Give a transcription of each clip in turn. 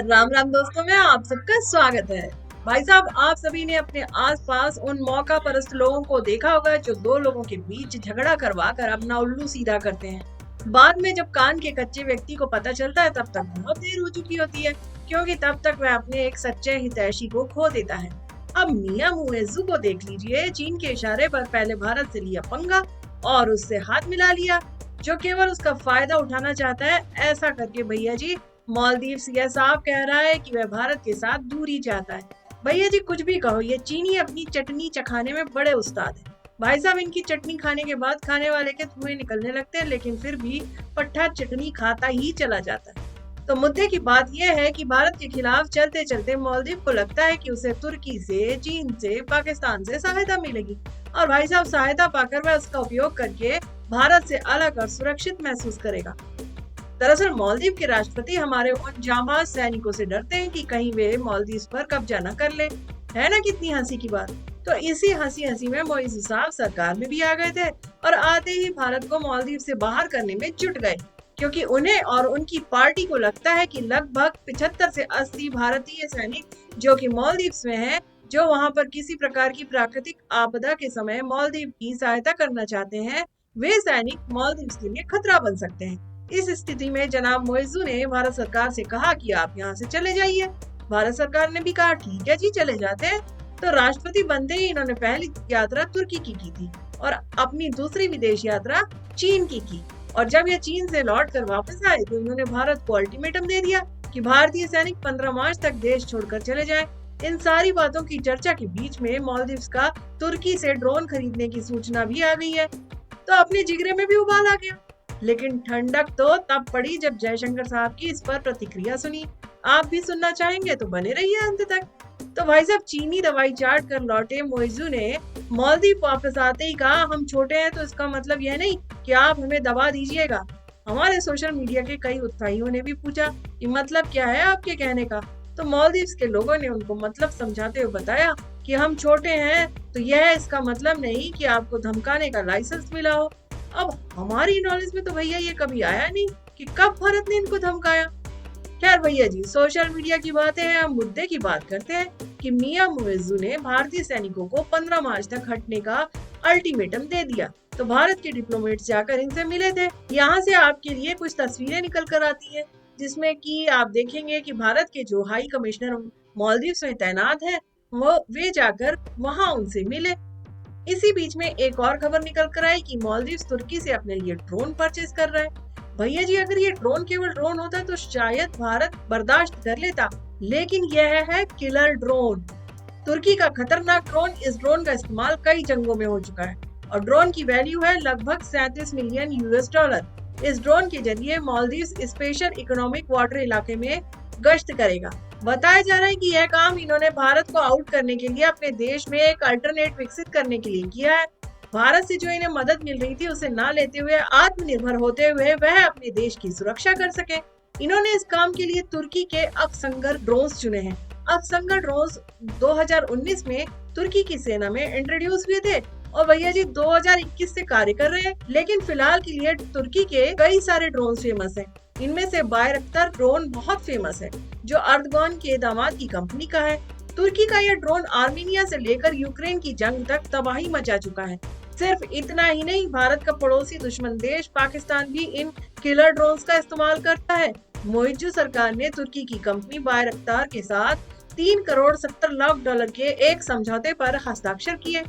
राम राम दोस्तों में आप सबका स्वागत है। भाई साहब, आप सभी ने अपने आसपास उन मौका परस्त लोगों को देखा होगा जो दो लोगों के बीच झगड़ा करवा कर अपना उल्लू सीधा करते हैं। बाद में जब कान के कच्चे व्यक्ति को पता चलता है तब तक बहुत देर हो चुकी होती है, क्योंकि तब तक वह अपने एक सच्चे हितैषी को खो देता है। अब मियां मुइज्जू को देख लीजिए, चीन के इशारे पर पहले भारत से लिया पंगा और उससे हाथ मिला लिया, जो केवल उसका फायदा उठाना चाहता है। ऐसा करके भैया जी मालदीव्स यह साफ कह रहा है कि वह भारत के साथ दूरी चाहता है। भैया जी कुछ भी कहो, ये चीनी अपनी चटनी चखाने में बड़े उस्ताद हैं। भाई साहब, इनकी चटनी खाने के बाद खाने वाले के धुएं निकलने लगते हैं, लेकिन फिर भी पट्टा चटनी खाता ही चला जाता है। तो मुद्दे की बात यह है कि भारत के खिलाफ चलते चलते मालदीव को लगता है कि उसे तुर्की से, चीन से, पाकिस्तान से सहायता मिलेगी, और भाई साहब सहायता पाकर वह उसका उपयोग करके भारत से अलग और सुरक्षित महसूस करेगा। दरअसल मालदीव के राष्ट्रपति हमारे उन जांबाज सैनिकों से डरते हैं कि कहीं वे मालदीव पर कब्जा न कर ले। है ना कितनी हंसी की बात। तो इसी हंसी हंसी में मुइज्जू साहब सरकार में भी आ गए थे और आते ही भारत को मालदीव से बाहर करने में जुट गए, क्योंकि उन्हें और उनकी पार्टी को लगता है कि लगभग 75 से 80 भारतीय सैनिक जो कि मालदीव में हैं, जो वहां पर किसी प्रकार की प्राकृतिक आपदा के समय मालदीव की सहायता करना चाहते हैं, वे सैनिक मालदीव के लिए खतरा बन सकते हैं। इस स्थिति में जनाब मुइज्जू ने भारत सरकार से कहा कि आप यहाँ से चले जाइए। भारत सरकार ने भी कहा ठीक है जी, चले जाते हैं। तो राष्ट्रपति बनते ही इन्होंने पहली यात्रा तुर्की की थी और अपनी दूसरी विदेश यात्रा चीन की। और जब ये चीन से लौट कर वापस आए तो इन्होंने भारत को अल्टीमेटम दे दिया कि भारतीय सैनिक 15 मार्च तक देश छोड़कर चले जाएं। इन सारी बातों की चर्चा के बीच में मालदीव का तुर्की से ड्रोन खरीदने की सूचना भी आ गई है। तो अपने जिगरे में भी उबाल आ गया। लेकिन ठंडक तो तब पड़ी जब जयशंकर साहब की इस पर प्रतिक्रिया सुनी। आप भी सुनना चाहेंगे तो बने रहिए अंत तक। तो भाई साहब, चीनी दवाई चाट कर लौटे मुइज्जू ने मालदीव वापस आते ही कहा, हम छोटे हैं तो इसका मतलब यह नहीं कि आप हमें दबा दीजिएगा। हमारे सोशल मीडिया के कई उत्साहियों ने भी पूछा कि मतलब क्या है आपके कहने का। तो मालदीव के लोगों ने उनको मतलब समझाते हुए बताया कि हम छोटे हैं तो यह इसका मतलब नहीं कि आपको धमकाने का लाइसेंस मिला हो। अब हमारी नॉलेज में तो भैया ये कभी आया नहीं कि कब भारत ने इनको धमकाया। खैर भैया जी, सोशल मीडिया की बातें हैं, हम मुद्दे की बात करते हैं कि मियां मुइज्जू ने भारतीय सैनिकों को 15 मार्च तक हटने का अल्टीमेटम दे दिया। तो भारत के डिप्लोमेट्स जाकर इनसे मिले थे। यहाँ से आपके लिए कुछ तस्वीरें निकल कर आती है, जिसमें कि आप देखेंगे कि भारत के जो हाई कमिश्नर मालदीव में तैनात है वे जाकर वहाँ उनसे मिले। इसी बीच में एक और खबर निकल कर आई कि मालदीव तुर्की से अपने लिए ड्रोन परचेज कर रहा है। भैया जी, अगर ये ड्रोन केवल ड्रोन होता तो शायद भारत बर्दाश्त कर लेता, लेकिन यह है किलर ड्रोन। तुर्की का खतरनाक ड्रोन। इस ड्रोन का इस्तेमाल कई जंगों में हो चुका है और ड्रोन की वैल्यू है लगभग 37 मिलियन यूएस डॉलर। इस ड्रोन के जरिए मालदीव स्पेशल इकोनॉमिक वाटर इलाके में गश्त करेगा। बताया जा रहा है कि यह काम इन्होंने भारत को आउट करने के लिए अपने देश में एक अल्टरनेट विकसित करने के लिए किया है। भारत से जो इन्हें मदद मिल रही थी उसे ना लेते हुए आत्मनिर्भर होते हुए वह अपने देश की सुरक्षा कर सके। इन्होंने इस काम के लिए तुर्की के अफसंगर ड्रोन्स चुने हैं। अफसंगर ड्रोन्स 2019 में तुर्की की सेना में इंट्रोड्यूस हुए थे और भैया जी 2021 से कार्य कर रहे हैं। लेकिन फिलहाल के लिए तुर्की के कई सारे ड्रोन फेमस हैं। इनमें से बायरक्तर ड्रोन बहुत फेमस है, जो अर्दगोन के दामाद की कंपनी का है। तुर्की का यह ड्रोन आर्मीनिया से लेकर यूक्रेन की जंग तक तबाही मचा चुका है। सिर्फ इतना ही नहीं, भारत का पड़ोसी दुश्मन देश पाकिस्तान भी इन किलर ड्रोन्स का इस्तेमाल करता है। मुइज्जू सरकार ने तुर्की की कंपनी बायरक्तार के साथ 3 करोड़ 70 लाख डॉलर के एक समझौते पर हस्ताक्षर किए।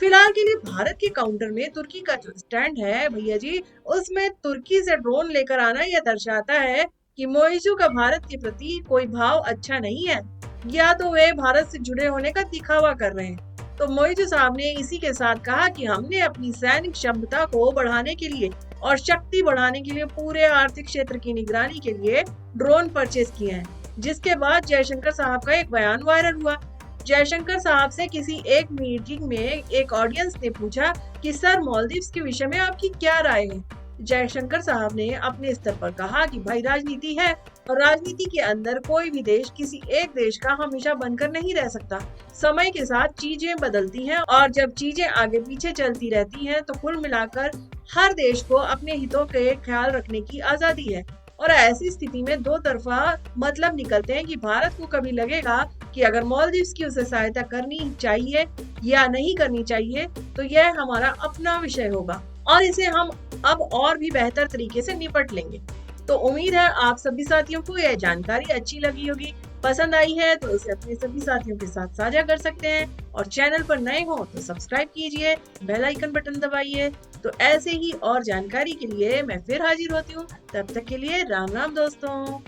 फिलहाल के लिए भारत के काउंटर में तुर्की का जो स्टैंड है भैया जी, उसमें तुर्की से ड्रोन लेकर आना यह दर्शाता है कि मुइज्जू का भारत के प्रति कोई भाव अच्छा नहीं है, या तो वे भारत से जुड़े होने का दिखावा कर रहे हैं। तो मुइज्जू साहब ने इसी के साथ कहा कि हमने अपनी सैनिक क्षमता को बढ़ाने के लिए और शक्ति बढ़ाने के लिए पूरे आर्थिक क्षेत्र की निगरानी के लिए ड्रोन परचेज किए हैं। जिसके बाद जयशंकर साहब का एक बयान वायरल हुआ। जयशंकर साहब से किसी एक मीटिंग में एक ऑडियंस ने पूछा कि सर, मालदीव के विषय में आपकी क्या राय है। जयशंकर साहब ने अपने स्तर पर कहा कि भाई राजनीति है और राजनीति के अंदर कोई भी देश किसी एक देश का हमेशा बनकर नहीं रह सकता। समय के साथ चीजें बदलती हैं और जब चीजें आगे पीछे चलती रहती हैं तो कुल मिलाकर हर देश को अपने हितों के ख्याल रखने की आजादी है और ऐसी स्थिति में दो तरफा मतलब निकलते हैं कि भारत को कभी लगेगा कि अगर मालदीव्स की उसे सहायता करनी चाहिए या नहीं करनी चाहिए, तो यह हमारा अपना विषय होगा और इसे हम अब और भी बेहतर तरीके से निपट लेंगे। तो उम्मीद है आप सभी साथियों को यह जानकारी अच्छी लगी होगी। पसंद आई है तो इसे अपने सभी साथियों के साथ साझा कर सकते हैं और चैनल पर नए हो तो सब्सक्राइब कीजिए, बेल आइकन बटन दबाइए। तो ऐसे ही और जानकारी के लिए मैं फिर हाजिर होती हूँ। तब तक के लिए राम राम दोस्तों।